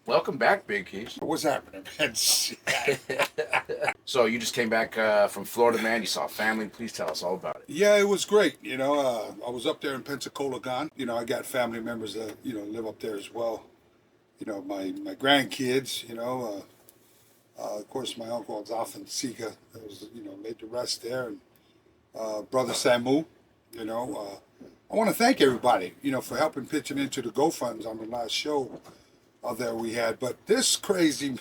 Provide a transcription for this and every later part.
Welcome back, Big Keys. What's happening, man? So you just came back from Florida, man. You saw family. Please tell us all about it. Yeah, it was great. I was up there in Pensacola, gone. I got family members that live up there as well. My grandkids. Of course, my uncle was off in Sika. That was laid to rest there, and brother Samu. I want to thank everybody. For helping pitching into the GoFunds on the last show that we had. But this crazy,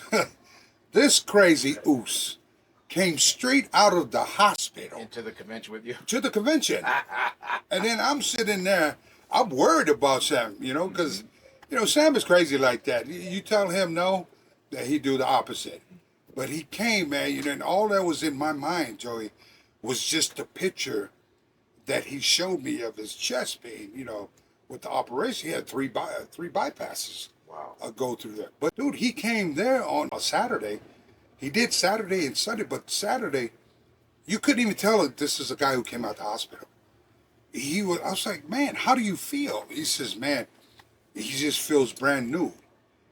this crazy oos came straight out of the hospital. Into the convention with you? To the convention. And then I'm sitting there, I'm worried about Sam, because, Sam is crazy like that. You tell him no, that he do the opposite. But he came, man, and all that was in my mind, Joey, was just the picture that he showed me of his chest pain, with the operation. He had three bypasses. Wow. Go through there. But dude, he came there on a Saturday. He did Saturday and Sunday, but Saturday, you couldn't even tell that this is a guy who came out the hospital. I was like, man, how do you feel? He says, man, he just feels brand new.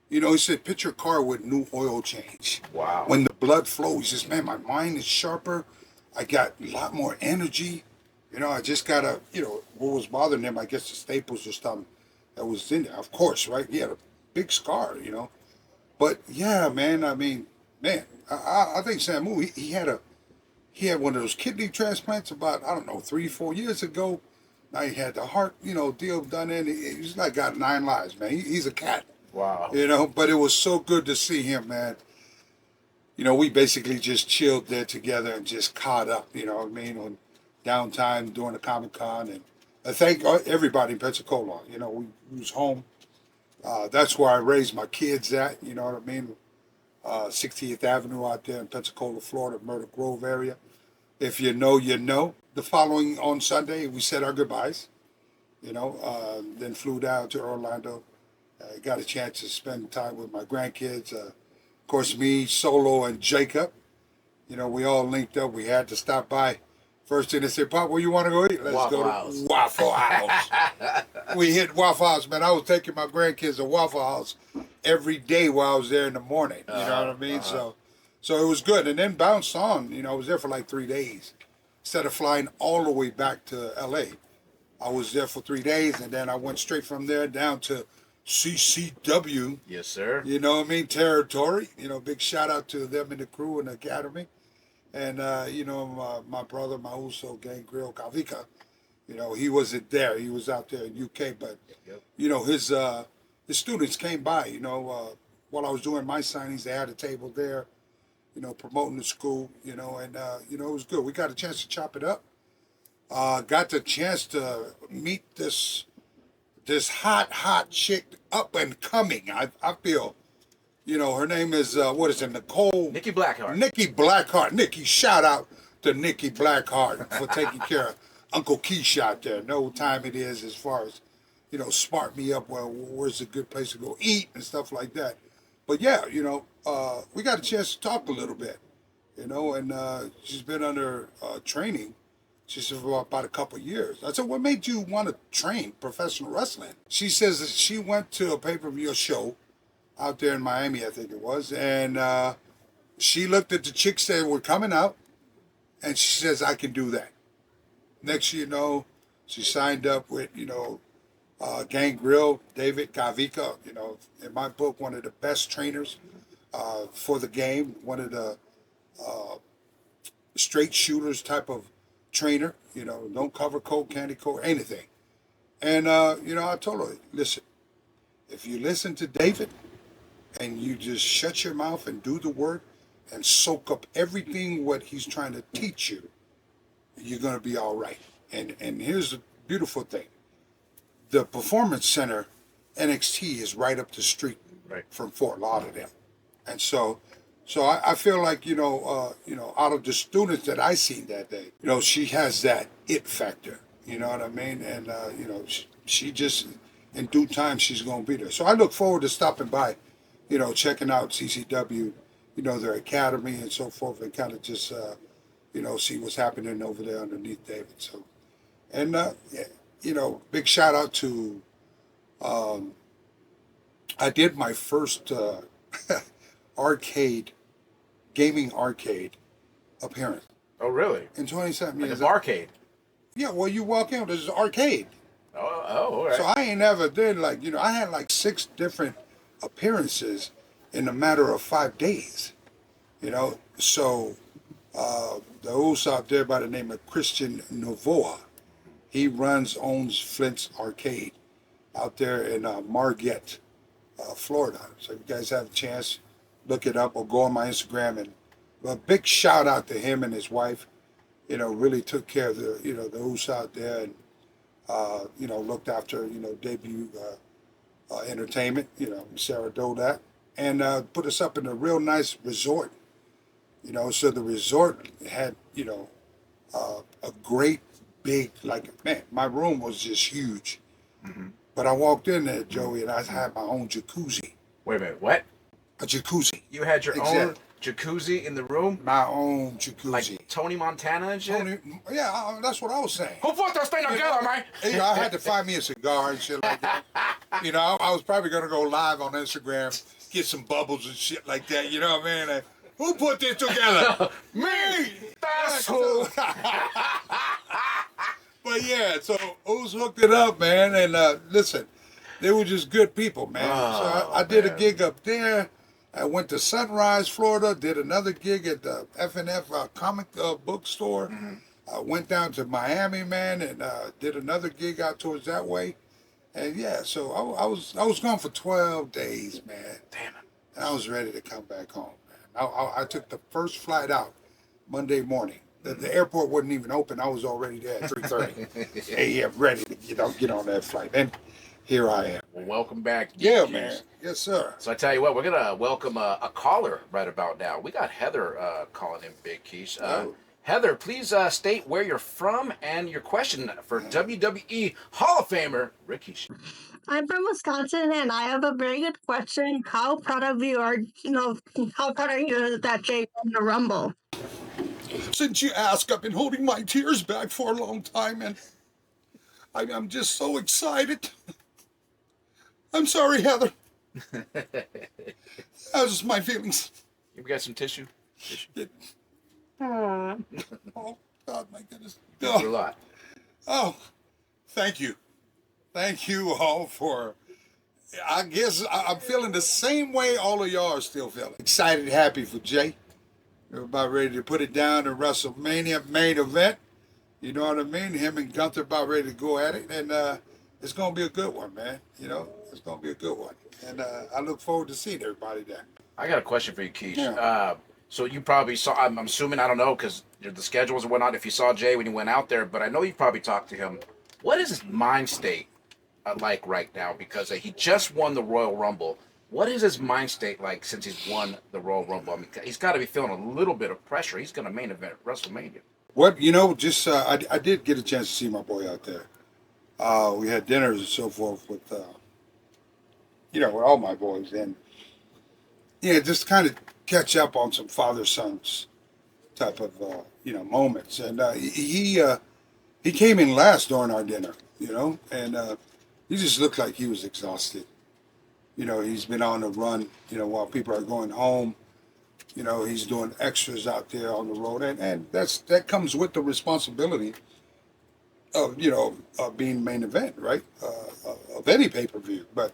He said, picture a car with new oil change. Wow. When the blood flows, he says, man, my mind is sharper. I got a lot more energy. I just got what was bothering him, I guess the staples or something that was in there. Of course, right? He had a big scar, But yeah, man, I think Samu, he had one of those kidney transplants about, 3-4 years ago. Now he had the heart, deal done in. He's like got 9 lives, man. He's a cat. Wow. But it was so good to see him, man. We basically just chilled there together and just caught up, on downtime during the Comic-Con. And I thank everybody in Pensacola. We was home. That's where I raised my kids at, 60th Avenue out there in Pensacola, Florida, Myrtle Grove area. If you know, you know. The following on Sunday, we said our goodbyes, then flew down to Orlando. Got a chance to spend time with my grandkids. Of course, me, Solo, and Jacob. We all linked up. We had to stop by. First thing they said, Pop, where you want to go eat? Let's Waffle go House. to Waffle House. We hit Waffle House, man. I was taking my grandkids to Waffle House every day while I was there in the morning. You know what I mean? So it was good. And then bounced on. I was there for like 3 days. Instead of flying all the way back to LA, I was there for 3 days, and then I went straight from there down to CCW. Yes, sir. Territory. Big shout out to them and the crew and the academy. And, my brother, my Uso Gang Grill, Kavika, he wasn't there. He was out there in UK. But, his students came by, while I was doing my signings. They had a table there, promoting the school, and, it was good. We got a chance to chop it up. Got the chance to meet this hot chick up and coming. I feel. Her name is, Nicole? Nikki Blackheart. Nikki Blackheart. Nikki, shout out to Nikki Blackheart for taking care of Uncle KISH out there. Know what time it is as far as, smart me up, well, where's a good place to go eat and stuff like that. But yeah, we got a chance to talk a little bit, and she's been under training. She said for about a couple of years. I said, what made you want to train professional wrestling? She says that she went to a pay-per-view show out there in Miami, I think it was. And she looked at the chicks that were coming out, and she says, I can do that. Next you know, she signed up with, Gang Grill, David Kavika, in my book, one of the best trainers for the game, one of the straight shooters type of trainer, don't cover coke, candy coke, anything. And, I told her, listen, if you listen to David, and you just shut your mouth and do the work and soak up everything what he's trying to teach you, you're going to be all right. And here's the beautiful thing. The Performance Center, NXT, is right up the street from Fort Lauderdale. And so I feel like, out of the students that I seen that day, she has that it factor. You know what I mean? And, she just, in due time, she's going to be there. So I look forward to stopping by, checking out CCW, their academy and so forth, and kind of just, see what's happening over there underneath David. So, and, big shout out to I did my first arcade, gaming arcade appearance Oh, really? in 27 Like a years. barcade? Yeah, well, you walk in, there's an arcade. All So right. I ain't never did like, I had like 6 different appearances in a matter of 5 days, So the host out there by the name of Christian Novoa, he owns Flint's Arcade out there in Margate, Florida. So if you guys have a chance, look it up or go on my Instagram. And a big shout out to him and his wife. Really took care of the host out there and, looked after, debut entertainment, Sarah Dodat, and put us up in a real nice resort. So the resort had, a great big, like, man, my room was just huge. Hmm. But I walked in there, Joey, and I had my own jacuzzi. Wait a minute. What? A jacuzzi. You had your own jacuzzi in the room? My own jacuzzi. Like Tony Montana and shit? Yeah, that's what I was saying. Who put this thing together, man? I had to find me a cigar and shit like that. I was probably going to go live on Instagram, get some bubbles and shit like that. You know what I mean? Like, who put this together? Me! That's who. But yeah, so who's hooked it up, man? And listen, they were just good people, man. So I did a gig up there. I went to Sunrise, Florida. Did another gig at the F&F comic book store. Mm-hmm. I went down to Miami, man, and did another gig out towards that way. And yeah, so I was gone for 12 days, man. Damn it. And I was ready to come back home, man. I took the first flight out Monday morning. The airport wasn't even open. I was already there at 3:30 a.m. ready to get on that flight. And here I am. Well, welcome back. Yeah, Keys. man. Yes, sir. So I tell you what, we're gonna welcome a caller right about now. We got Heather calling in, Big Keish. Heather, please state where you're from and your question for WWE Hall of Famer Rikishi. I'm from Wisconsin, and I have a very good question. How proud of you are, how proud are you that Jay won the Rumble? Since you asked, I've been holding my tears back for a long time, and I'm just so excited. I'm sorry, Heather. That's just my feelings. You got some tissue? Oh, God, my goodness. Thanks a lot. Oh, thank you. Thank you all for, I guess I'm feeling the same way all of y'all are still feeling. Excited, happy for Jay. We're about ready to put it down in WrestleMania main event. You know what I mean? Him and Gunther about ready to go at it. And it's going to be a good one, man. It's going to be a good one. And I look forward to seeing everybody there. I got a question for you, Keish. Yeah. So you probably saw, I'm assuming, I don't know, because the schedules and whatnot, if you saw Jay when he went out there, but I know you probably talked to him. What is his mind state like right now? Because he just won the Royal Rumble. What is his mind state like since he's won the Royal Rumble? I mean, he's got to be feeling a little bit of pressure. He's going to main event WrestleMania. What, just, I did get a chance to see my boy out there. We had dinners and so forth with, with all my boys. And, yeah, just kind of catch up on some father-sons type of, moments. And he came in last during our dinner, and he just looked like he was exhausted. He's been on the run, while people are going home. He's doing extras out there on the road. And that comes with the responsibility of, of being main event, right? Of any pay-per-view. But,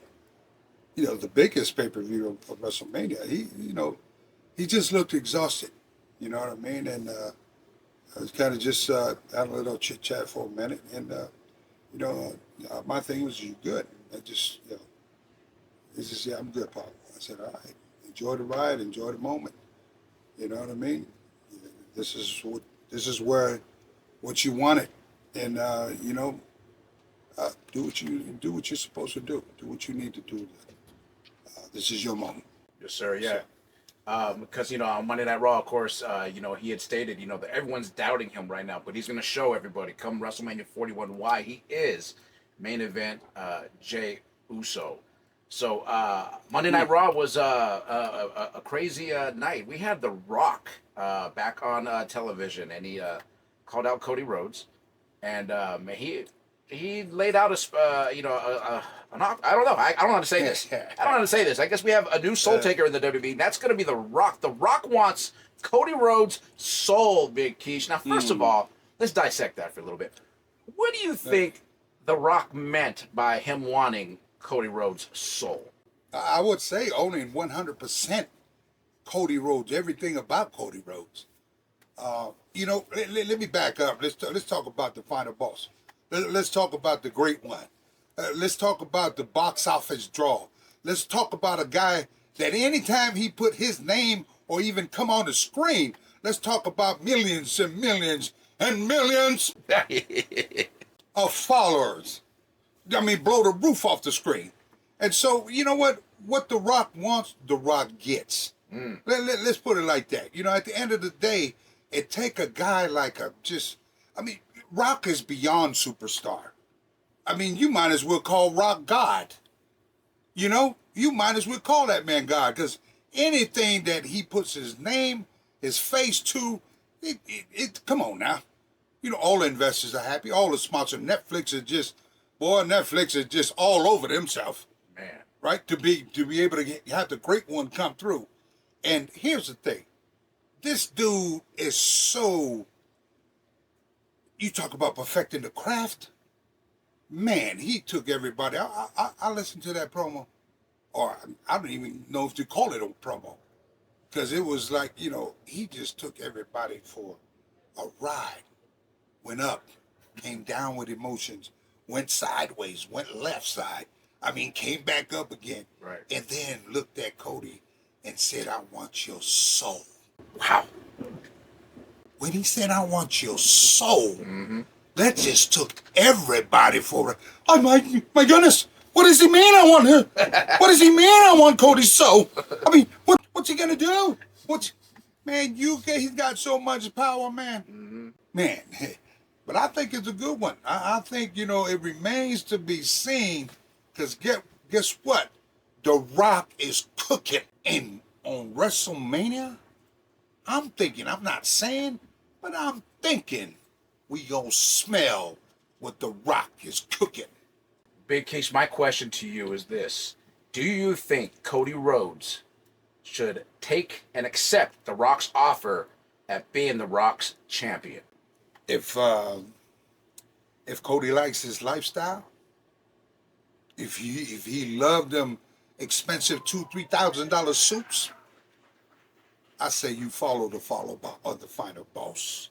the biggest pay-per-view of WrestleMania, he just looked exhausted. You know what I mean? And I was kind of just had a little chit-chat for a minute. And, my thing was, you good? I just, he says, yeah, I'm good, Pop. I said, all right, enjoy the ride, enjoy the moment. You know what I mean? This is where what you wanted, and do what you're supposed to do. Do what you need to do. This is your moment. Yes, sir. Yeah. Because on Monday Night Raw, of course, he had stated, that everyone's doubting him right now, but he's going to show everybody come WrestleMania 41 why he is main event Jey Uso. So Monday Night Raw was a crazy night. We had The Rock back on television, and he called out Cody Rhodes, and he he laid out I don't know. I don't know how to say this. I don't know how to say this. I guess we have a new soul taker in the WWE. That's going to be The Rock. The Rock wants Cody Rhodes' soul, Big Keish. Now, first of all, let's dissect that for a little bit. What do you think The Rock meant by him wanting Cody Rhodes' soul? I would say owning 100% Cody Rhodes, everything about Cody Rhodes. Let me back up. Let's talk about the final boss. Let's talk about the great one. Let's talk about the box office draw. Let's talk about a guy that anytime he put his name or even come on the screen, let's talk about millions and millions and millions of followers. I mean, blow the roof off the screen. And so, you know what? What The Rock wants, The Rock gets. Let's put it like that. At the end of the day, it take a guy like Rock is beyond superstar. I mean, you might as well call Rock God. You might as well call that man God, because anything that he puts his name, his face to, come on now. All the investors are happy. All the sponsors. Netflix is just all over themselves. Man. Right? To be able to have the great one come through. And here's the thing. This dude is so, you talk about perfecting the craft. Man, he took everybody. I listened to that promo, or I don't even know if to call it a promo, because it was like, he just took everybody for a ride. Went up, came down with emotions, went sideways, went left side. I mean, came back up again. Right. And then looked at Cody and said, I want your soul. Wow. When he said, I want your soul, that just took everybody for it. Oh, my goodness. What does he mean I want her? What does he mean I want Cody's soul? I mean, what's he going to do? Man, he's got so much power, man. Man, but I think it's a good one. I think, it remains to be seen, because guess what? The Rock is cooking. And on WrestleMania, I'm not saying, but I'm thinking we gonna smell what The Rock is cooking. Big Case, my question to you is this. Do you think Cody Rhodes should take and accept The Rock's offer at being The Rock's champion? If Cody likes his lifestyle, if he loved them expensive $2,000-$3,000 suits, I say you follow the final boss.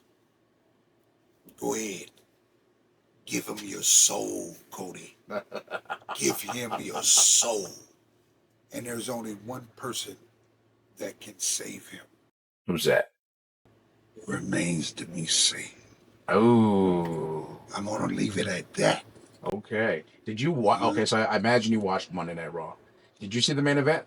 Go ahead. Give him your soul, Cody. Give him your soul. And there's only one person that can save him. Who's that? Remains to be seen. Oh. I'm going to leave it at that. Okay. Did you watch? Okay, so I imagine you watched Monday Night Raw. Did you see the main event?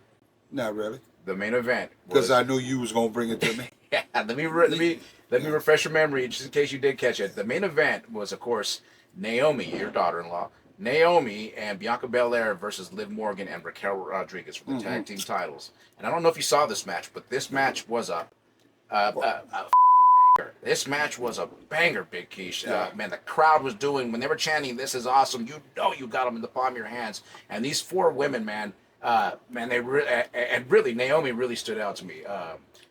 Not really. The main event. Because I knew you was going to bring it to me. Yeah, let me refresh your memory just in case you did catch it. The main event was, of course, Naomi, your daughter-in-law, Naomi and Bianca Belair versus Liv Morgan and Raquel Rodriguez for the tag team titles. And I don't know if you saw this match, but this match was a fucking banger. This match was a banger, Big Keish. Man, the crowd was doing, when they were chanting, "This is awesome," you got them in the palm of your hands. And these four women, man, they really, Naomi really stood out to me.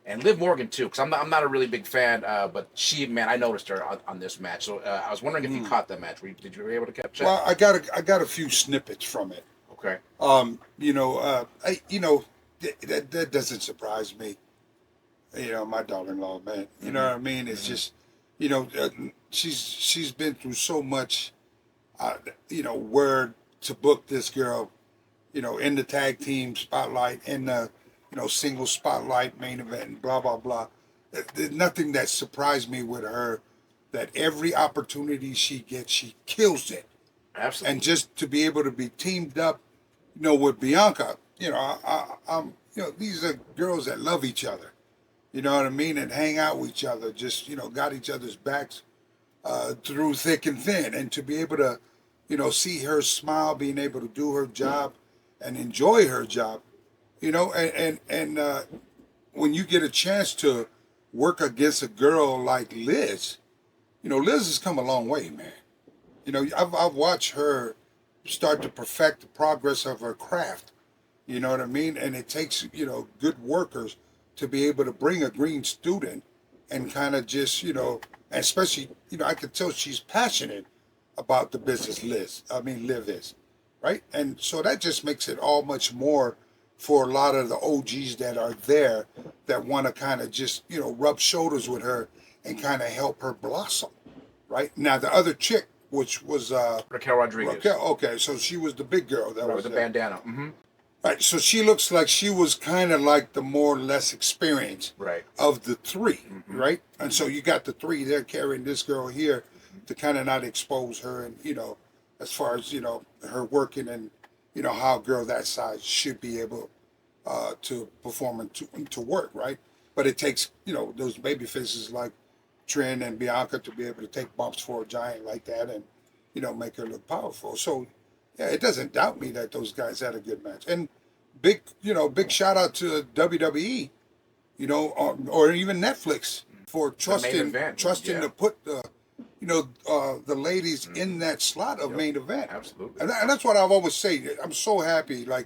And Liv Morgan too, because I'm not a really big fan, but I noticed her on this match. So I was wondering if you caught that match. Did you were able to catch it? Well, I got a few snippets from it. Okay. That doesn't surprise me. My daughter-in-law, man. You know what I mean? It's just, she's been through so much. Where to book this girl, in the tag team spotlight, in the single spotlight, main event, and blah, blah, blah. There's nothing that surprised me with her, that every opportunity she gets, she kills it. Absolutely. And just to be able to be teamed up, with Bianca, these are girls that love each other. You know what I mean? And hang out with each other, just, got each other's backs through thick and thin. And to be able to, see her smile, being able to do her job and enjoy her job, and when you get a chance to work against a girl like Liz, Liz has come a long way, man. You know, I've watched her start to perfect the progress of her craft. You know what I mean? And it takes, you know, good workers to be able to bring a green student and kind of just, you know, and especially, you know, I could tell she's passionate about the business Liv is, right? And so that just makes it all much more for a lot of the OGs that are there that want to kind of just, you know, rub shoulders with her and kind of help her blossom, right? Now, the other chick, which was Raquel Rodriguez. Raquel, okay, so she was the big girl that Right, was with the there. bandana. Mm-hmm. Right, so she looks like she was kind of like the more or less experienced Right. of the 3, Mm-hmm. right? And so you got the 3 there carrying this girl here to kind of not expose her, and you know, as far as you know, her working and you know how a girl that size should be able to perform and to work, right? But it takes you know those baby faces like Trin and Bianca to be able to take bumps for a giant like that and you know make her look powerful. So yeah, it doesn't doubt me that those guys had a good match. And big shout out to WWE, you know, or even Netflix for trusting event, to put the, you know, the ladies in that slot of main event. Absolutely. And that's what I've always said. I'm so happy, like,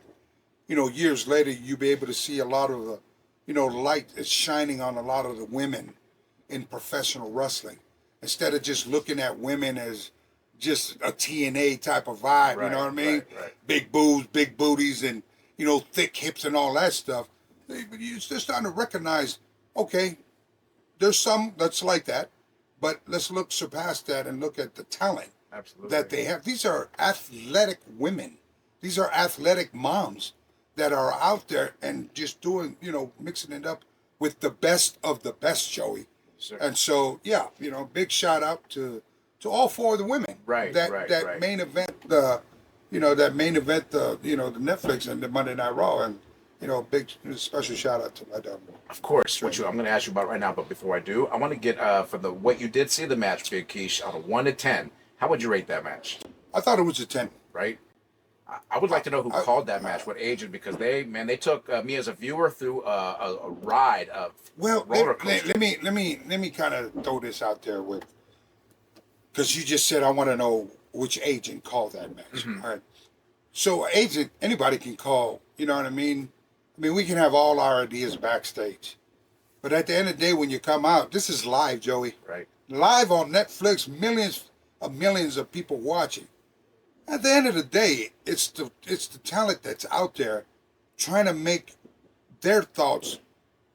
you know, years later, you be able to see a lot of the, you know, light is shining on a lot of the women in professional wrestling instead of just looking at women as just a TNA type of vibe, you know what I mean? Right. Big boobs, big booties, and, you know, thick hips and all that stuff. You're just starting to recognize, okay, there's some that's like that, but let's look surpast that and look at the talent Absolutely. that they have. These are athletic women. These are athletic moms that are out there and just doing, you know, mixing it up with the best of the best, Joey. Sure. And so, yeah, you know, big shout out to all 4 of the women. Right. That main event, you know, the you know, the Netflix and the Monday Night Raw, and you know, big special shout out to my dog. Of course, which I'm going to ask you about right now. But before I do, I want to get for the what you did see the match, Big Kish, out of 1 to 10. How would you rate that match? I thought it was a 10. Right. I would like to know who called that match, what agent, because they took me as a viewer through a ride of roller coaster. let me kind of throw this out there with, because you just said I want to know which agent called that match. All right. So agent, anybody can call. You know what I mean? I mean, we can have all our ideas backstage, but at the end of the day, when you come out, this is live, Joey. Right. Live on Netflix, millions of people watching. At the end of the day, it's the talent that's out there trying to make their thoughts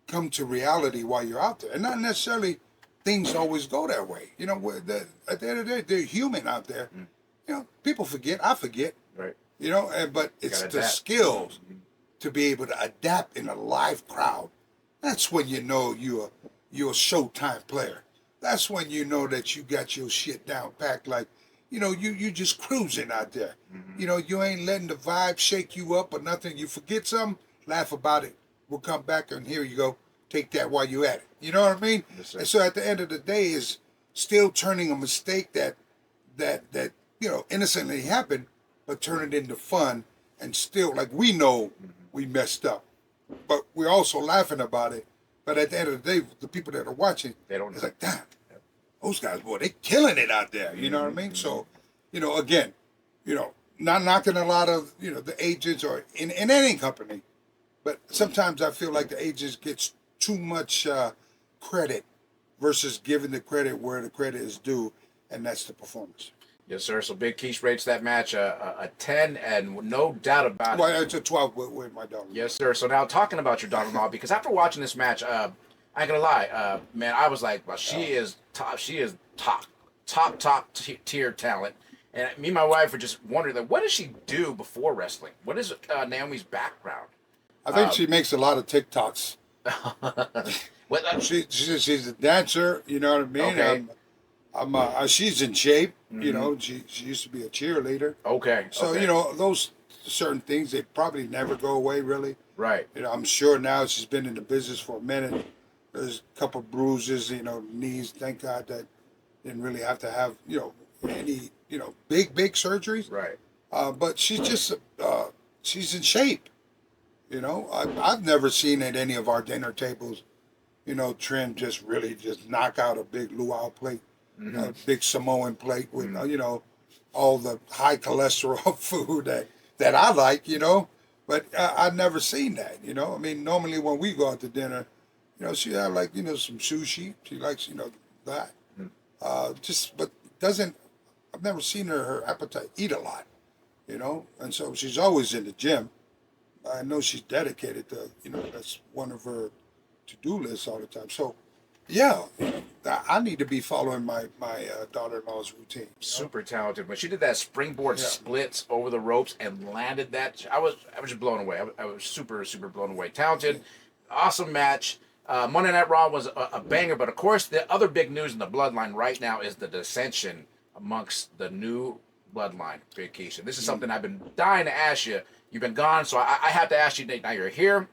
come to reality while you're out there. And not necessarily things always go that way. You know, at the end of the day, they're human out there. You know, people forget. I forget. Right. You know, but it's the skills to be able to adapt in a live crowd. That's when you know you're a Showtime player. That's when you know that you got your shit down packed. Like, you know, you just cruising out there. You know, you ain't letting the vibe shake you up or nothing. You forget something, laugh about it. We'll come back and here you go. Take that while you at it. You know what I mean? Yes, and so at the end of the day is still turning a mistake that you know innocently happened, but turn it into fun and still like we know we messed up, but we're also laughing about it. But at the end of the day, the people that are watching, They don't. It's like, damn, those guys, boy, they killing it out there. You know what I mean? So, you know, again, you know, not knocking a lot of, you know, the agents or in any company, but sometimes I feel like the agents gets too much credit versus giving the credit where the credit is due, and that's the performance. Yes, sir. So Big Kish rates that match a 10, and no doubt about it. Well, it's a 12 with my daughter. Yes, sir. So now talking about your daughter-in-law, because after watching this match, I ain't gonna lie, man, I was like, well, she is top. She is top tier talent. And me and my wife were just wondering, like, what does she do before wrestling? What is Naomi's background? I think she makes a lot of TikToks. What? She's a dancer. You know what I mean? Okay. She's in shape. You know, she used to be a cheerleader. Okay. So you know those certain things they probably never go away really. Right. You know, I'm sure now she's been in the business for a minute. There's a couple bruises, you know, knees. Thank God that didn't really have to have you know any you know big surgeries. Right. But she's just she's in shape. You know, I've never seen at any of our dinner tables, you know, Trin just really just knock out a big luau plate, a big Samoan plate with, you know, all the high cholesterol food that I like, you know. But I've never seen that, you know. I mean, normally when we go out to dinner, you know, she have like, you know, some sushi. She likes, you know, that. But doesn't, I've never seen her appetite eat a lot, you know. And so she's always in the gym. I know she's dedicated to, you know, that's one of her to-do lists all the time. So, yeah, I need to be following my daughter-in-law's routine. You know? Super talented. When she did that springboard splits over the ropes and landed that, I was just blown away. I was super blown away. Talented, awesome match. Monday Night Raw was a banger, but of course the other big news in the Bloodline right now is the dissension amongst the new Bloodline, Big Keisha. This is something I've been dying to ask you. You've been gone, so I have to ask you. Now you're here.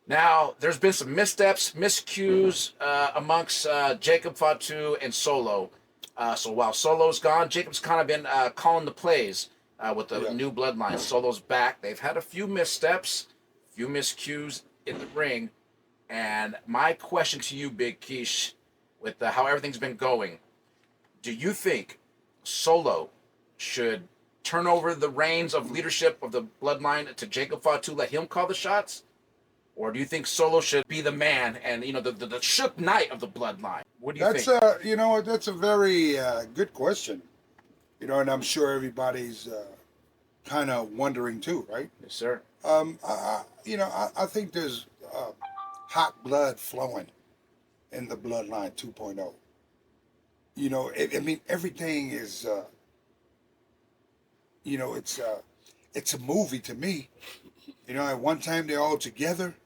Now, there's been some missteps, miscues amongst Jacob Fatu and Solo. So while Solo's gone, Jacob's kind of been calling the plays with the new Bloodline. Solo's back. They've had a few missteps, few miscues in the ring. And my question to you, Big Keish, with how everything's been going, do you think Solo should turn over the reins of leadership of the Bloodline to Jacob Fatu, let him call the shots? Or do you think Solo should be the man and, you know, the shook knight of the Bloodline? What do you think? That's you know, that's a very good question. You know, and I'm sure everybody's kind of wondering too, right? Yes, sir. You know, I think there's hot blood flowing in the Bloodline 2.0. You know, I mean, everything is, you know, it's a movie to me. You know, at one time they're all together.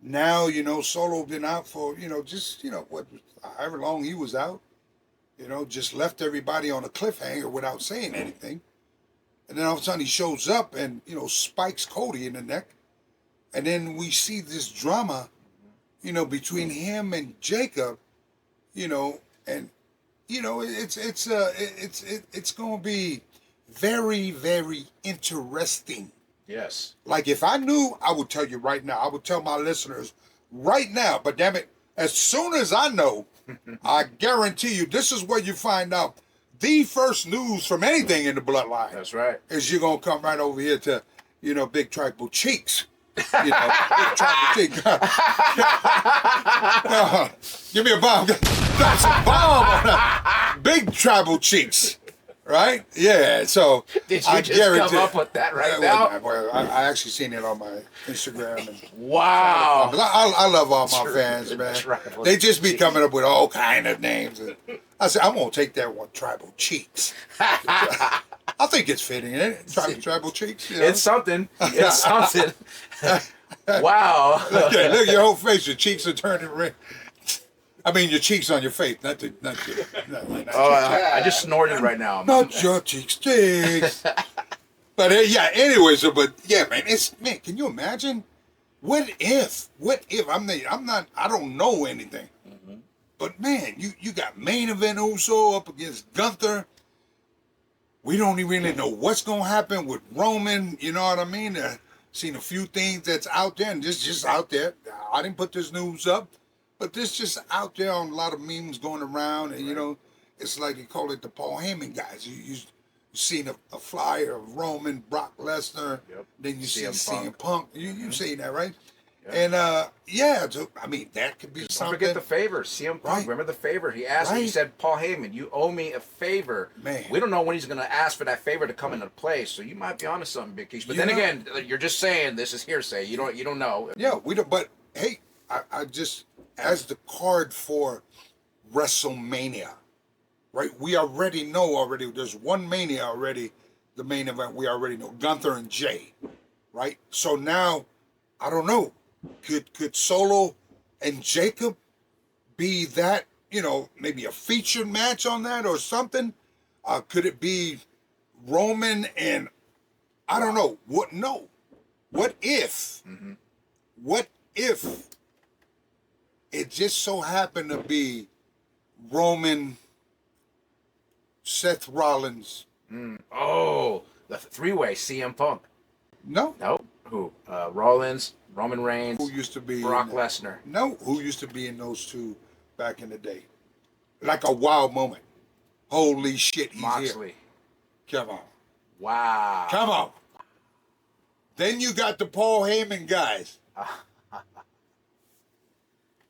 Now, you know, Solo been out for, you know, just, you know, however long he was out. You know, just left everybody on a cliffhanger without saying anything. And then all of a sudden he shows up and, you know, spikes Cody in the neck. And then we see this drama, you know, between him and Jacob, you know, and, you know, it's going to be very, very interesting. Yes. Like if I knew, I would tell you right now. I would tell my listeners right now. But damn it, as soon as I know, I guarantee you, this is where you find out the first news from anything in the Bloodline. That's right. Is you're gonna come right over here to, you know, Big Tribal Cheeks. You know, Big Tribal Cheeks. Give me a bomb. That's a bomb on that. Big Tribal Cheeks. Right? Yeah. So Did you just come up with that right now? Well, I actually seen it on my Instagram. And wow. I love all my fans, man. They just be coming up with all kind of names. And I said, I'm gonna take that one, Tribal Cheeks. I think it's fitting, isn't it? Tribal Cheeks. You know? It's something. It's something. Wow. Look at your whole face. Your cheeks are turning red. I mean, your cheeks on your face, not your I just snorted right now. Not your cheeks. But yeah, anyway, so but yeah, man, can you imagine? What if? I don't know anything. Mm-hmm. But man, you got main event Uso up against Gunther. We don't even really know what's gonna happen with Roman. You know what I mean? Seen a few things that's out there, and just out there. I didn't put this news up. But this just out there on a lot of memes going around, and you know, it's like you call it the Paul Heyman guys. You seen a flyer of Roman, Brock Lesnar, then you see CM Punk. You've seen that, right? Yep. And yeah, so, I mean that could be something. Don't forget the favor, CM Punk. Right. Remember the favor he asked. Right. He said, "Paul Heyman, you owe me a favor." Man, we don't know when he's going to ask for that favor to come into play. So you might be onto something, Big Keish. But then again, you're just saying this is hearsay. You don't know. Yeah, we don't. But hey, I just. As the card for WrestleMania, right? We already know there's one Mania already, the main event we already know, Gunther and Jay, right? So now, I don't know, could Solo and Jacob be that, you know, maybe a featured match on that or something? Could it be Roman and, I don't know, what if, what if, it just so happened to be Roman, Seth Rollins. Oh, the three-way CM Punk. No. Who? Rollins, Roman Reigns. Who used to be Brock Lesnar. No. Who used to be in those two back in the day? Like a wild moment. Holy shit, he's Moxley. Here. Come on. Wow. Come on. Then you got the Paul Heyman guys.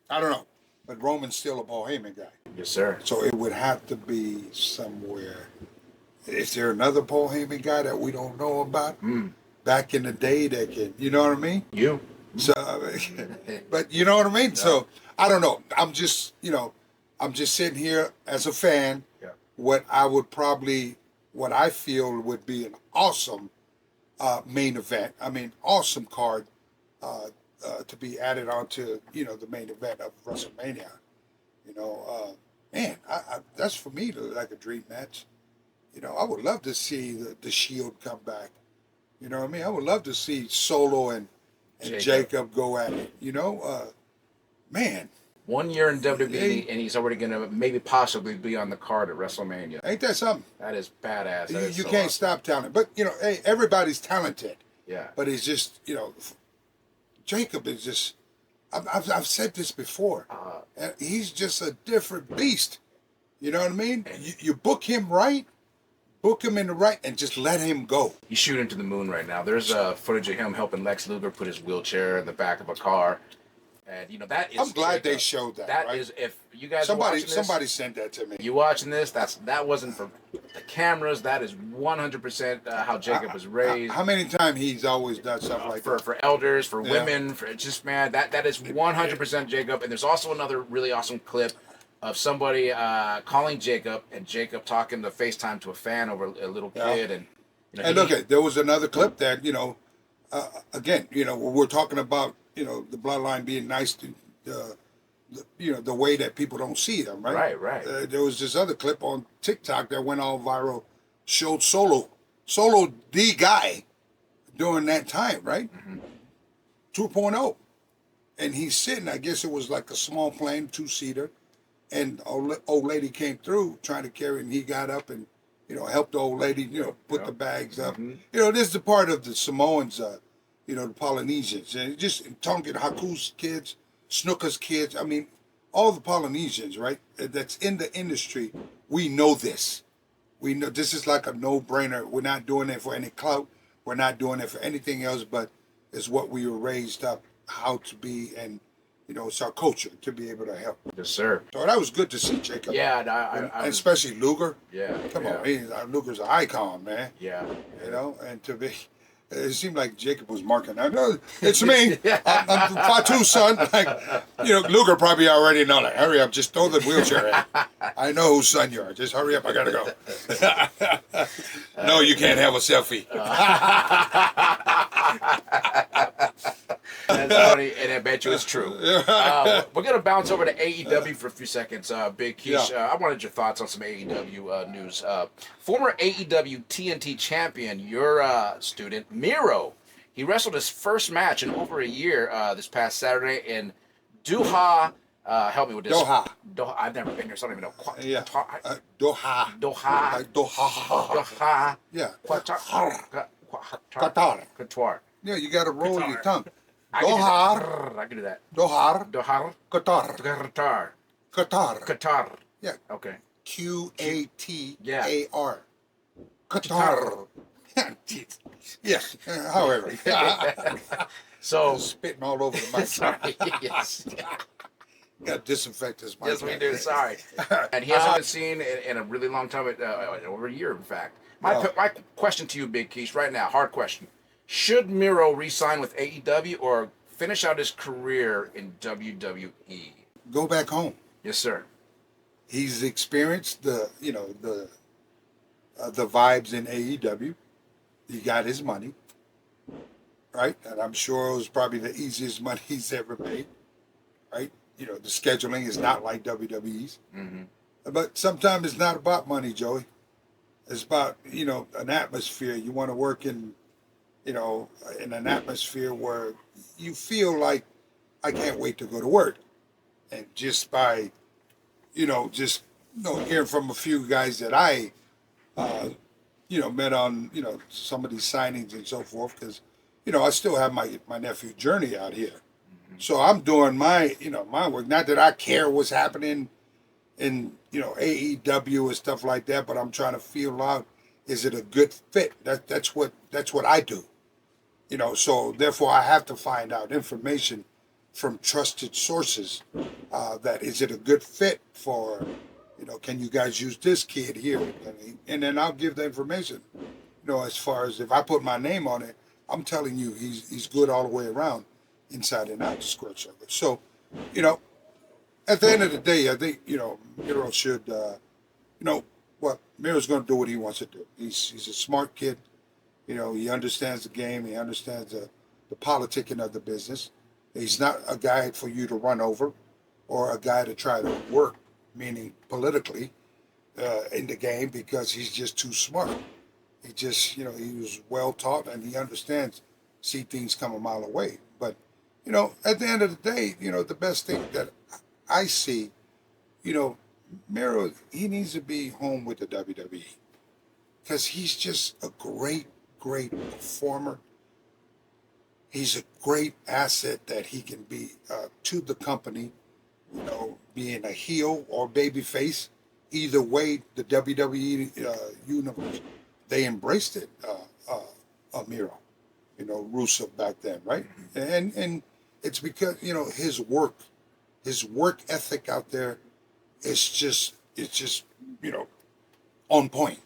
I don't know. But Roman's still a Paul Heyman guy. Yes, sir. So it would have to be somewhere. Is there another Paul Heyman guy that we don't know about? Back in the day that can, you know what I mean? You. So, but you know what I mean? Yeah. So, I don't know. I'm just sitting here as a fan. Yeah. What I feel would be an awesome main event. I mean, awesome card to be added onto, the main event of WrestleMania. Man, that's for me like a dream match. I would love to see the Shield come back. You know what I mean? I would love to see Solo and Jacob go at it. Man. 1 year in WWE, and he's already going to maybe possibly be on the card at WrestleMania. Ain't that something? That is badass. You can't stop talent. But, hey, everybody's talented. Yeah. But it's just, Jacob is just, I've said this before. And he's just a different beast. You know what I mean? You book him right, book him in the right, and just let him go. He's shooting to the moon right now. There's footage of him helping Lex Luger put his wheelchair in the back of a car. And, that is... I'm glad they showed that, That right? is, if you guys are watching this... Somebody sent that to me. You watching this, that wasn't for the cameras. That is 100% how Jacob was raised. How many times he's always done stuff like that? For elders, for women, for just, man, that is 100% Jacob. And there's also another really awesome clip of somebody calling Jacob, and Jacob talking to FaceTime to a fan over a little kid. And, and look, there was another clip that, again, we're talking about, the bloodline being nice to, the way that people don't see them, right? Right. There was this other clip on TikTok that went all viral, showed Solo the guy during that time, right? 2.0. And he's sitting, I guess it was like a small plane, 2-seater, and old lady came through trying to carry it, and he got up and, helped the old lady, put the bags up. This is the part of the Samoans, the Polynesians, and just Tongan Haku's kids, Snooker's kids. I mean, all the Polynesians, right? That's in the industry. We know this. We know this is like a no-brainer. We're not doing it for any clout. We're not doing it for anything else, but it's what we were raised up how to be, and it's our culture to be able to help. Yes, sir. So that was good to see Jacob. Yeah, and especially Luger. Yeah. Come on, Luger's an icon, man. Yeah. And to be. It seemed like Jacob was marking that. No, it's me. I'm Fatu's son. Luger probably already know. Like, hurry up, just throw the wheelchair in. I know whose son you are. Just hurry up, I gotta go. No, you can't have a selfie. That's funny, and I bet you it's true. We're gonna bounce over to AEW for a few seconds. Big Kish, I wanted your thoughts on some AEW news. Former AEW TNT champion, your student Miro, he wrestled his first match in over a year this past Saturday in Doha. Help me with this. Doha. I've never been here, so I don't even know. Doha. Doha. Doha. Yeah. Qatar. Yeah, you gotta roll your tongue. I can do that. Dohar. Qatar. Qatar. Yeah. Okay. Qatar. Qatar. Yes. However. So spitting all over the mic. Sorry. Yes. Got to disinfect this mic. Yes, we do. Sorry. And he hasn't been seen in a really long time, over a year, in fact. My question to you, Big Kish, right now, hard question. Should Miro re-sign with AEW or finish out his career in WWE? Go back home. Yes, sir. He's experienced the vibes in AEW. He got his money, right? And I'm sure it was probably the easiest money he's ever made, right? The scheduling is not like WWE's. But sometimes it's not about money, Joey. It's about, an atmosphere. You want to work in an atmosphere where you feel like I can't wait to go to work. And just by, hearing from a few guys that I, met on, some of these signings and so forth, because, I still have my nephew Journey out here. So I'm doing my work. Not that I care what's happening in, AEW and stuff like that, but I'm trying to feel out Is it a good fit? That's what I do. So therefore I have to find out information from trusted sources. That is it a good fit for, can you guys use this kid here? And then I'll give the information. As far as if I put my name on it, I'm telling you he's good all the way around, inside and out, square circle. So, you know, at the end of the day, I think Miro should, what Miro's going to do what he wants to do. He's a smart kid. He understands the game. He understands the politicking of the business. He's not a guy for you to run over, or a guy to try to work, meaning politically, in the game, because he's just too smart. He just, he was well taught, and he understands, see things come a mile away. But, at the end of the day, the best thing that I see, Miro, he needs to be home with the WWE, because he's just a great performer. He's a great asset that he can be to the company, being a heel or baby face. Either way, the WWE universe, they embraced it, Miro, Rusev back then, right? And it's because, his work ethic out there is just, on point,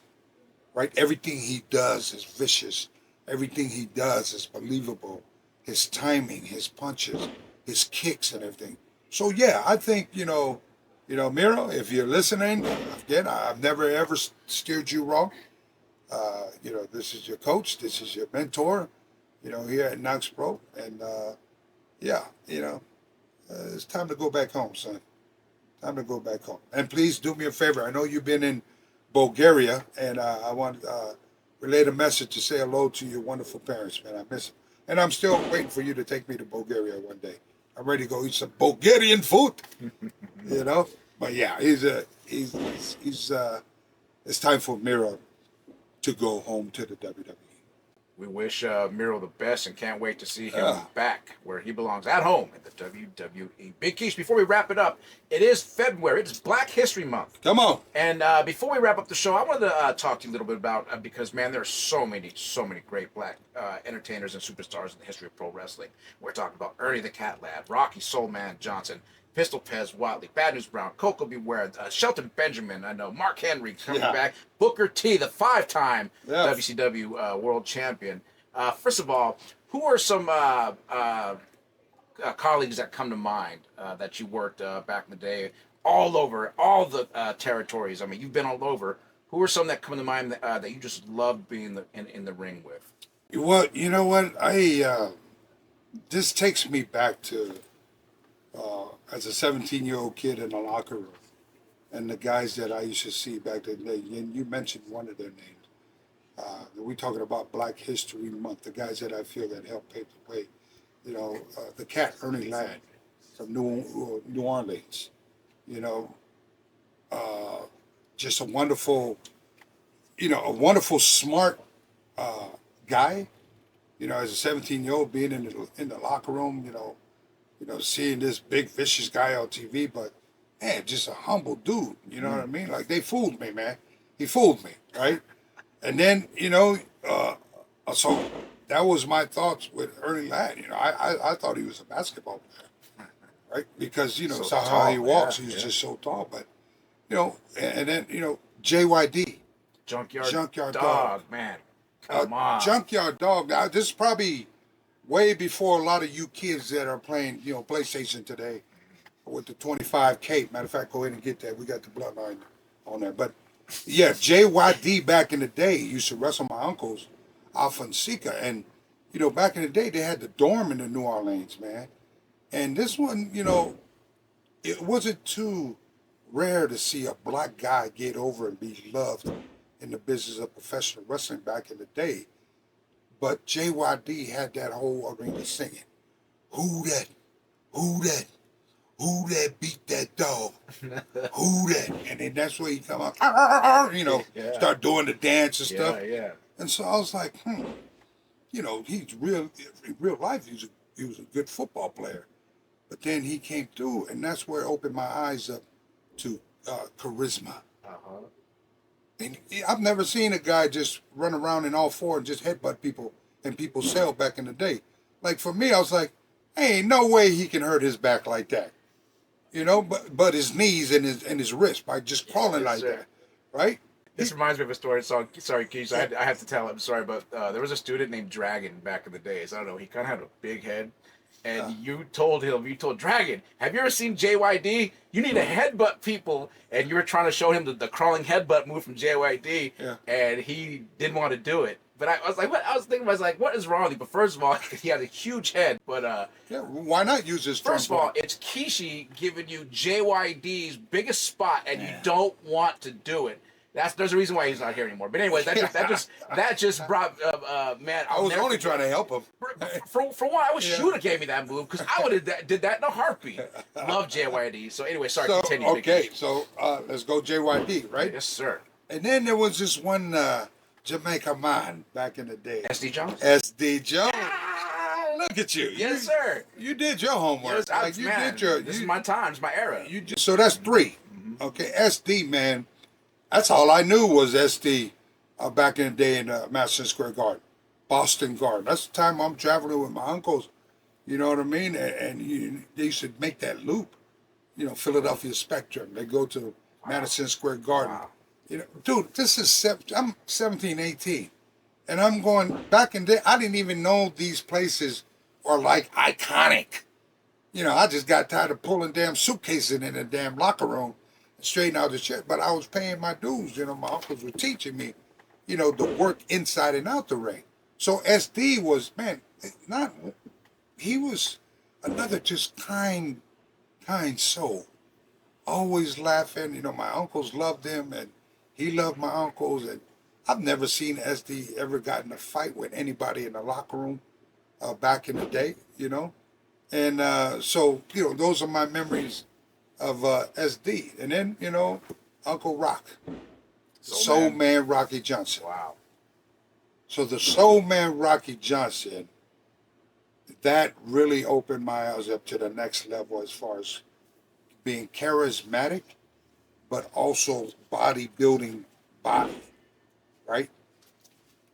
right? Everything he does is vicious. Everything he does is believable. His timing, his punches, his kicks, and everything. So yeah, I think Miro, if you're listening, again, I've never ever steered you wrong. This is your coach, this is your mentor, here at Knox Pro, and it's time to go back home, son. Time to go back home. And please do me a favor. I know you've been in Bulgaria, and I want to relay a message to say hello to your wonderful parents, man. I miss them. And I'm still waiting for you to take me to Bulgaria one day. I'm ready to go eat some Bulgarian food, But yeah, it's time for Miro to go home to the WWE. We wish Miro the best and can't wait to see him back where he belongs, at home in the WWE. Big Kish, before we wrap it up, it is February. It's Black History Month. Come on. And before we wrap up the show, I wanted to talk to you a little bit about, because, man, there are so many great black entertainers and superstars in the history of pro wrestling. We're talking about Ernie the Cat Lad, Rocky Soulman Johnson, Pistol Pez Watley, Bad News Brown, Coco Beware, Shelton Benjamin, I know, Mark Henry coming back, Booker T, the 5-time WCW World Champion. First of all, who are some colleagues that come to mind that you worked back in the day, all over, all the territories? I mean, you've been all over. Who are some that come to mind that you just loved being in the ring with? Well, you know what? This takes me back to as a 17-year-old kid in the locker room, and the guys that I used to see back then. And you mentioned one of their names. We're talking about Black History Month, the guys that I feel that helped pave the way. The cat, Ernie Ladd from New Orleans. Just a wonderful, smart guy. As a 17-year-old, being in the locker room, seeing this big vicious guy on TV, but man, just a humble dude. You know what I mean? Like, they fooled me, man. He fooled me, right? And then, so that was my thoughts with Ernie Ladd. I thought he was a basketball player, right? Because, so tall, how he walks, he's just so tall. But, and then, JYD. Junkyard Dog, man. Come on. Junkyard Dog. Now, this is probably way before a lot of you kids that are playing, PlayStation today with the 25K. Matter of fact, go ahead and get that. We got the bloodline on there. But yeah, JYD back in the day used to wrestle my uncles, Alpha and Sika. And, back in the day, they had the Dorm in the New Orleans, man. And this one, it wasn't too rare to see a black guy get over and be loved in the business of professional wrestling back in the day. But JYD had that whole arena singing, who that, who that, who that beat that dog, who that? And then that's where he come out, start doing the dance and stuff. Yeah. And so I was like, he's in real life, he was a good football player. But then he came through, and that's where it opened my eyes up to charisma. And I've never seen a guy just run around in all four and just headbutt people and people sell back in the day. Like for me, I was like, hey, ain't no way he can hurt his back like that. You know, but his knees and his wrist by just crawling Yes, like sir. that, right? This reminds me of a story. So, sorry, Keish, I have to tell. I'm sorry, but there was a student named Dragon back in the days. I don't know. He kind of had a big head, and you told Dragon, have you ever seen JYD? You need to headbutt people, and you were trying to show him the crawling headbutt move from JYD, Yeah. and he didn't want to do it. But I was like, what? I was thinking, I was like, what is wrong with you? But first of all, he had a huge head. But Yeah, why not use his first of strong all, point? it's Kishi giving you JYD's biggest spot, and you don't want to do it. There's a reason why he's not here anymore. But anyway, that just brought man. I was only trying to help him. For one, I wish you would have gave me that move because I would have did that in a heartbeat. Love JYD. So anyway, sorry. So, Continue. okay, Big so let's go JYD, right? Yes, sir. And then there was this one Jamaica man back in the day. SD Jones. SD Jones. Look at you. Yes, sir. You did your homework. Yes, you man, did your. This is my time. It's my era. So that's 3. Okay, SD, man. That's all I knew was SD back in the day in Madison Square Garden, Boston Garden. That's the time I'm traveling with my uncles. You know what I mean? And they used to make that loop. You know, Philadelphia Spectrum. They go to Madison Square Garden. Wow. You know, dude, I'm 17, 18. And I'm going back in there. I didn't even know these places are like iconic. You know, I just got tired of pulling damn suitcases in the damn locker room and straighten out the shit. But I was paying my dues. You know, my uncles were teaching me, you know, the work inside and out the ring. So SD was, man, he was another just kind soul. Always laughing. You know, my uncles loved him and he loved my uncles. And I've never seen SD ever got in a fight with anybody in the locker room back in the day, you know. And so, you know, those are my memories of SD. And then, you know, Uncle Rock, Soul Man Rocky Johnson. Wow. So the Soul Man Rocky Johnson, that really opened my eyes up to the next level as far as being charismatic, but also bodybuilding body, right?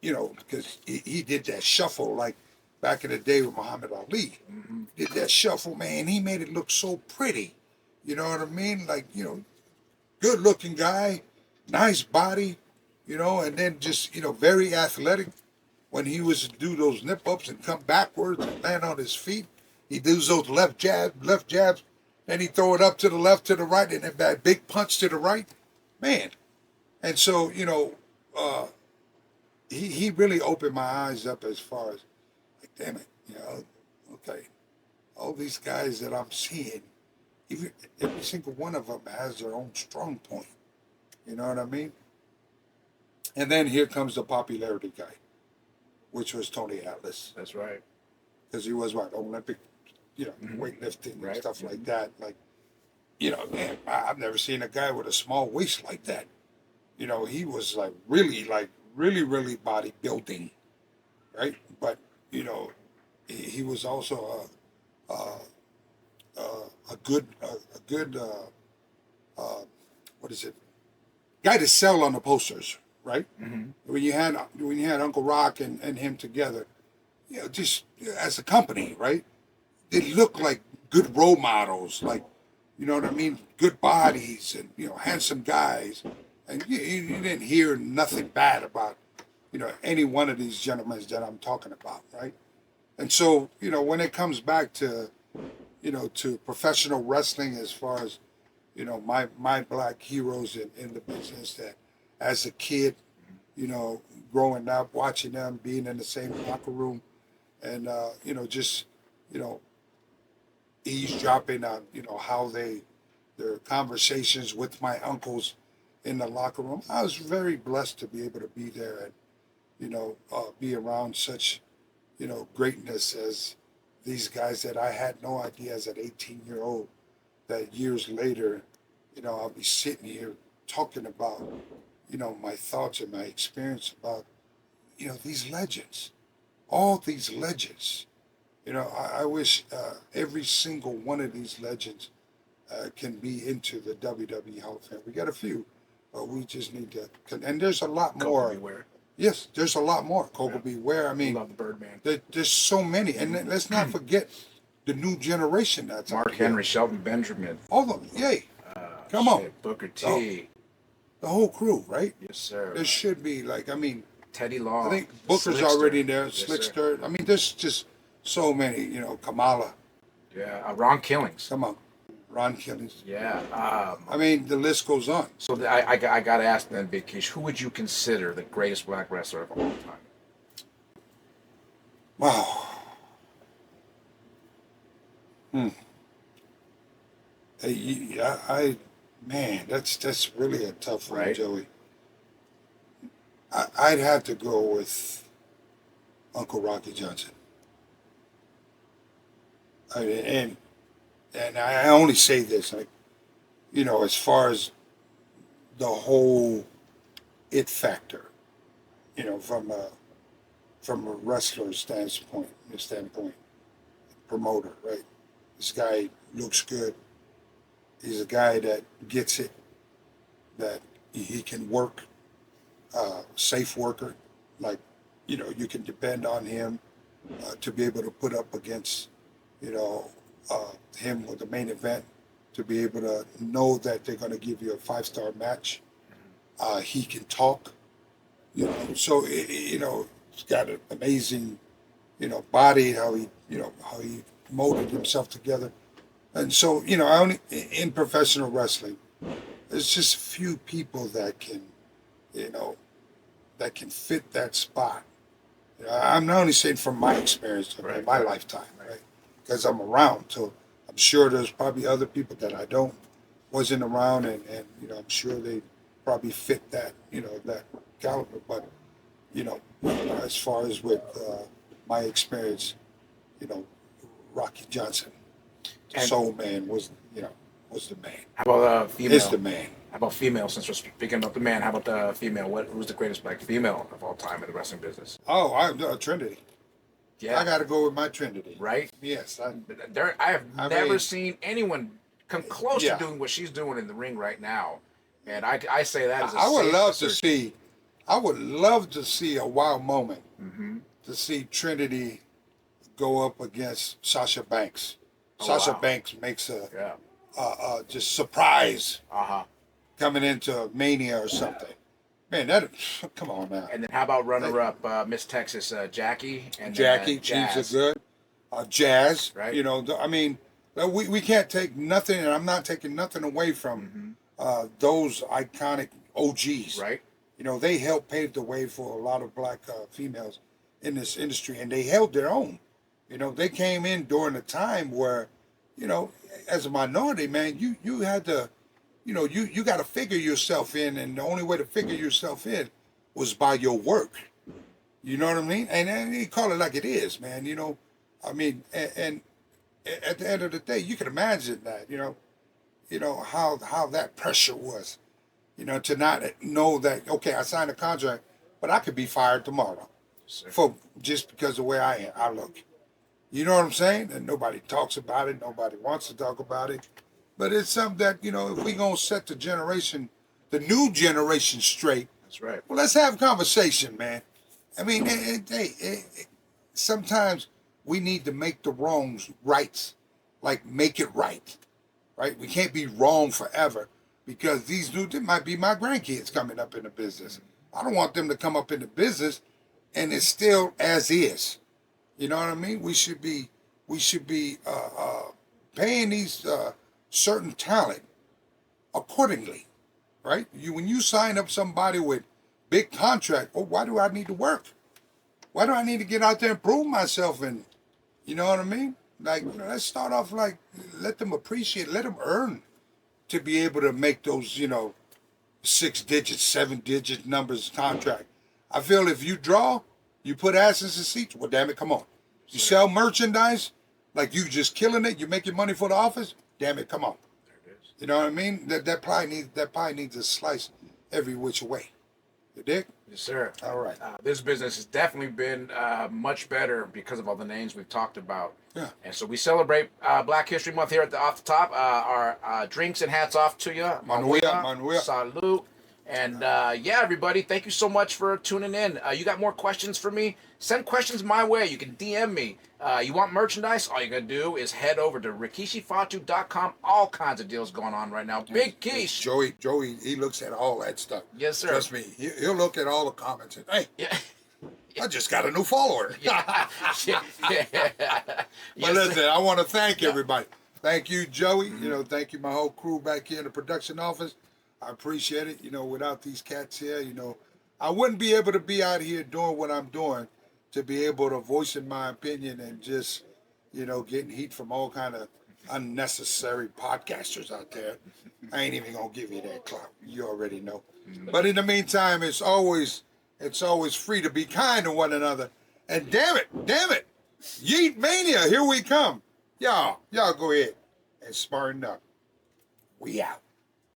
You know, because he did that shuffle like back in the day with Muhammad Ali. Did that shuffle, man. He made it look so pretty. You know what I mean? Like, you know, good looking guy, nice body, you know, and then just, you know, very athletic. When he was to do those nip ups and come backwards and land on his feet, he does those left jabs, and he throw it up to the left, to the right, and then that big punch to the right. Man. And so, you know, he really opened my eyes up as far as, like, damn it, you know, okay, all these guys that I'm seeing, every single one of them has their own strong point. You know what I mean? And then here comes the popularity guy, which was Tony Atlas. That's right. Because he was what, Olympic, you know, weightlifting and stuff like that. Like, you know, man, I've never seen a guy with a small waist like that. You know, he was like really bodybuilding, right? But you know, he was also a good what is it? Guy to sell on the posters, right? When you had Uncle Rock and him together, you know, just as a company, right? They looked like good role models, like, you know what I mean? Good bodies and, you know, handsome guys. And you didn't hear nothing bad about, you know, any one of these gentlemen that I'm talking about, right? And so, you know, when it comes back to, you know, to professional wrestling, as far as, you know, my black heroes in the business, that as a kid, you know, growing up, watching them, being in the same locker room, and, you know, just, you know, eavesdropping on, you know, how their conversations with my uncles in the locker room. I was very blessed to be able to be there and, you know, be around such, you know, greatness as these guys that I had no idea as an 18-year-old, that years later, you know, I'll be sitting here talking about, you know, my thoughts and my experience about, you know, these legends, all these legends. You know, I wish every single one of these legends can be into the WWE Hall of Fame. We got a few, but we just need to. And there's a lot Coco more. Beware. Yes, there's a lot more. Coco Yeah. Beware. I We mean, love the Birdman. there's so many, and let's not forget the new generation that's Mark out here. Henry, Shelton Benjamin. All of them, yay! Come on, Booker T. the whole crew, right? Yes, sir. There should be like, I mean, Teddy Long. I think Booker's Slickster. already there. Yes, Slickster. I mean, there's just so many. You know, Kamala. Yeah, Ron Killings. Come on, Ron Killings. Yeah. I mean, the list goes on. So I got to ask then, Big Kish, who would you consider the greatest black wrestler of all time? Wow. Man, that's really a tough one, Right. Joey. I'd have to go with Uncle Rocky Johnson. And I only say this, like, you know, as far as the whole it factor, you know, from a wrestler's standpoint, promoter, right? This guy looks good. He's a guy that gets it, that he can work, safe worker, like, you know, you can depend on him to be able to put up against, you know, him with the main event, to be able to know that they're going to give you a 5-star match. He can talk, you know, so, you know, he's got an amazing, you know, body, how he molded himself together. And so, you know, in professional wrestling, there's just a few people that can, you know, that can fit that spot. You know, I'm not only saying from my experience, Right, in my right. lifetime, right? Because I'm around, so I'm sure there's probably other people that I wasn't around, and you know, I'm sure they probably fit that, you know, that caliber. But, you know, as far as with my experience, you know, Rocky Johnson, the And- Soul Man was the man. How about female? Is the man. How about female? Since we're speaking about the man, how about the female? Who's the greatest black female of all time in the wrestling business? Oh, Trinity. Yeah. I got to go with my Trinity. Right? Yes. I have I never mean- seen anyone come close Yeah. to doing what she's doing in the ring right now. And I say that as a I would safe love to assertion. see. I would love to see a wild moment Mm-hmm. to see Trinity go up against Sasha Banks. Oh, Sasha wow. Banks makes a Yeah. just surprise Uh-huh. coming into Mania or something. Man, that come on now. And then how about runner-up Miss Texas, Jackie? And then, Jackie, Jazz. she's a good. Jazz, Right. You know, I mean, we can't take nothing, and I'm not taking nothing away from those iconic OGs. Right? You know, they helped pave the way for a lot of black females in this industry, and they held their own. You know, they came in during a time where, you know, as a minority, man, you had to, you know, you got to figure yourself in, and the only way to figure yourself in was by your work. You know what I mean? And you call it like it is, man. You know, I mean, and at the end of the day, you can imagine that, you know how that pressure was, you know, to not know that, okay, I signed a contract, but I could be fired tomorrow for just because of the way I look. You know what I'm saying? And nobody talks about it. Nobody wants to talk about it. But it's something that, you know, if we going to set the new generation straight, That's right. well, let's have a conversation, man. I mean, sometimes we need to make the wrongs rights, like make it right, right? We can't be wrong forever, because these dudes, it might be my grandkids coming up in the business. I don't want them to come up in the business and it's still as is. You know what I mean? We should be paying these certain talent accordingly, right? When you sign up somebody with big contract, oh, why do I need to work? Why do I need to get out there and prove myself? And you know what I mean? Like, you know, let's start off like, let them appreciate, let them earn to be able to make those, you know, 6-digit, 7-digit numbers contract. I feel if you draw, you put asses in seats. Well, damn it, come on. You sell merchandise, like you just killing it. You making money for the office. Damn it, come on. There it is. You know what I mean? That pie needs a slice every which way. You dig? Yes, sir. All right. This business has definitely been much better because of all the names we've talked about. Yeah. And so we celebrate Black History Month here off the top. Our drinks and hats off to you. Manuia. Salute. And yeah, everybody, thank you so much for tuning in. You got more questions for me? Send questions my way. You can DM me. You want merchandise? All you got to do is head over to rikishifatu.com. All kinds of deals going on right now. Big Kish. Joey, he looks at all that stuff. Yes, sir. Trust me, he'll look at all the comments and, hey, Yeah. I just got a new follower. Yeah. But Yes, listen, sir. I want to thank everybody. Thank you, Joey. You know, thank you, my whole crew back here in the production office. I appreciate it. You know, without these cats here, you know, I wouldn't be able to be out here doing what I'm doing, to be able to voice in my opinion and just, you know, getting heat from all kind of unnecessary podcasters out there. I ain't even gonna give you that clout. You already know. But in the meantime, it's always free to be kind to one another. And damn it, Yeet Mania, here we come. Y'all go ahead and smarten up. We out.